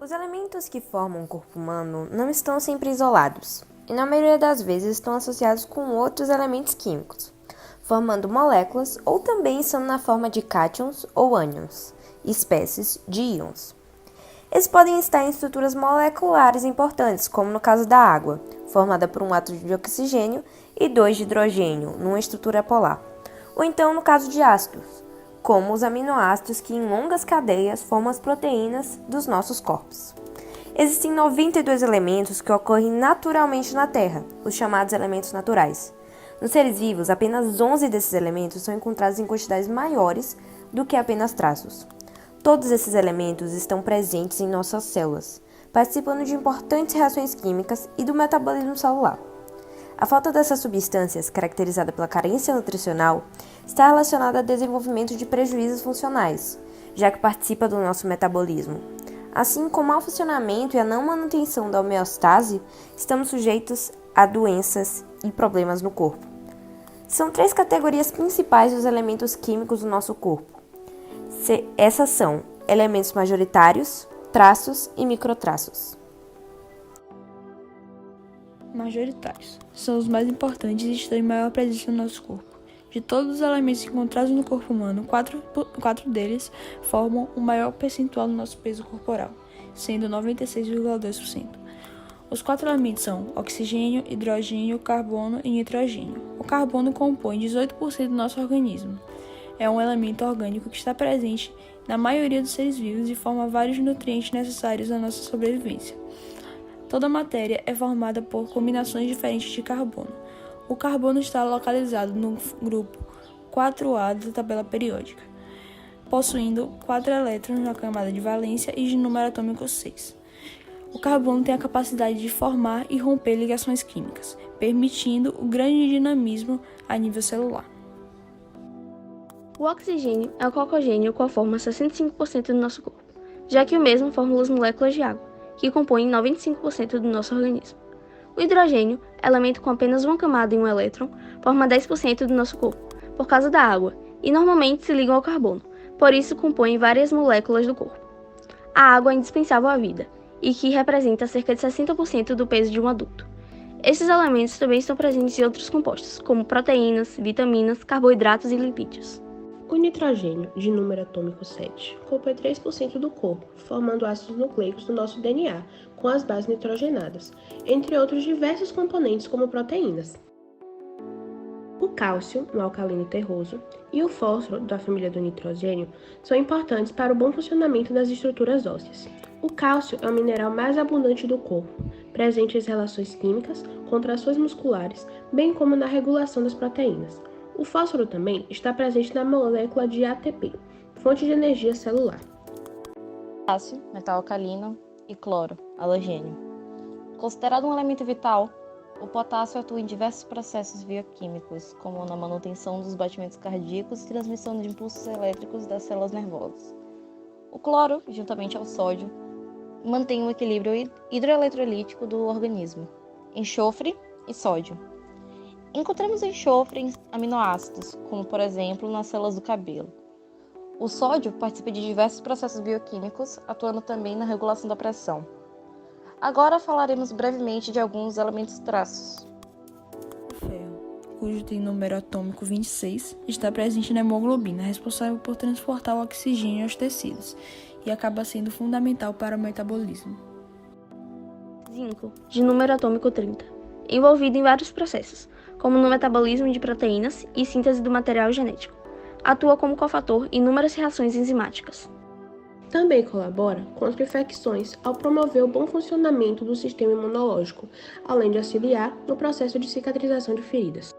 Os elementos que formam o corpo humano não estão sempre isolados, e na maioria das vezes estão associados com outros elementos químicos, formando moléculas ou também estão na forma de cátions ou ânions, espécies de íons. Eles podem estar em estruturas moleculares importantes, como no caso da água, formada por um átomo de oxigênio e dois de hidrogênio, numa estrutura polar, ou então no caso de ácidos, como os aminoácidos que em longas cadeias formam as proteínas dos nossos corpos. Existem 92 elementos que ocorrem naturalmente na Terra, os chamados elementos naturais. Nos seres vivos, apenas 11 desses elementos são encontrados em quantidades maiores do que apenas traços. Todos esses elementos estão presentes em nossas células, participando de importantes reações químicas e do metabolismo celular. A falta dessas substâncias, caracterizada pela carência nutricional, está relacionada ao desenvolvimento de prejuízos funcionais, já que participa do nosso metabolismo. Assim como ao funcionamento e à não manutenção da homeostase, estamos sujeitos a doenças e problemas no corpo. São 3 categorias principais dos elementos químicos do nosso corpo. Essas são elementos majoritários, traços e microtraços. Majoritários são os mais importantes e estão em maior presença no nosso corpo. De todos os elementos encontrados no corpo humano, quatro deles formam o maior percentual do nosso peso corporal, sendo 96,2%. Os 4 elementos são oxigênio, hidrogênio, carbono e nitrogênio. O carbono compõe 18% do nosso organismo. É um elemento orgânico que está presente na maioria dos seres vivos e forma vários nutrientes necessários à nossa sobrevivência. Toda a matéria é formada por combinações diferentes de carbono. O carbono está localizado no grupo 4A da tabela periódica, possuindo 4 elétrons na camada de valência e de número atômico 6. O carbono tem a capacidade de formar e romper ligações químicas, permitindo o grande dinamismo a nível celular. O oxigênio é o cocogênio com a forma 65% do nosso corpo, já que o mesmo forma as moléculas de água, que compõem 95% do nosso organismo. O hidrogênio, elemento com apenas uma camada e um elétron, forma 10% do nosso corpo, por causa da água, e normalmente se ligam ao carbono, por isso compõem várias moléculas do corpo. A água é indispensável à vida, e que representa cerca de 60% do peso de um adulto. Esses elementos também estão presentes em outros compostos, como proteínas, vitaminas, carboidratos e lipídios. O nitrogênio, de número atômico 7, compõe 3% do corpo, formando ácidos nucleicos do nosso DNA, com as bases nitrogenadas, entre outros diversos componentes como proteínas. O cálcio, um alcalino terroso, e o fósforo, da família do nitrogênio, são importantes para o bom funcionamento das estruturas ósseas. O cálcio é o mineral mais abundante do corpo, presente nas relações químicas, contrações musculares, bem como na regulação das proteínas. O fósforo também está presente na molécula de ATP, fonte de energia celular. Potássio, metal alcalino, e cloro, halogênio. Considerado um elemento vital, o potássio atua em diversos processos bioquímicos, como na manutenção dos batimentos cardíacos e transmissão de impulsos elétricos das células nervosas. O cloro, juntamente ao sódio, mantém o equilíbrio hidroeletrolítico do organismo, enxofre e sódio. Encontramos enxofre em aminoácidos, como por exemplo nas células do cabelo. O sódio participa de diversos processos bioquímicos, atuando também na regulação da pressão. Agora falaremos brevemente de alguns elementos traços. O ferro, cujo tem número atômico 26, está presente na hemoglobina, responsável por transportar o oxigênio aos tecidos, e acaba sendo fundamental para o metabolismo. Zinco, de número atômico 30, envolvido em vários processos, como no metabolismo de proteínas e síntese do material genético. Atua como cofator em inúmeras reações enzimáticas. Também colabora contra infecções ao promover o bom funcionamento do sistema imunológico, além de auxiliar no processo de cicatrização de feridas.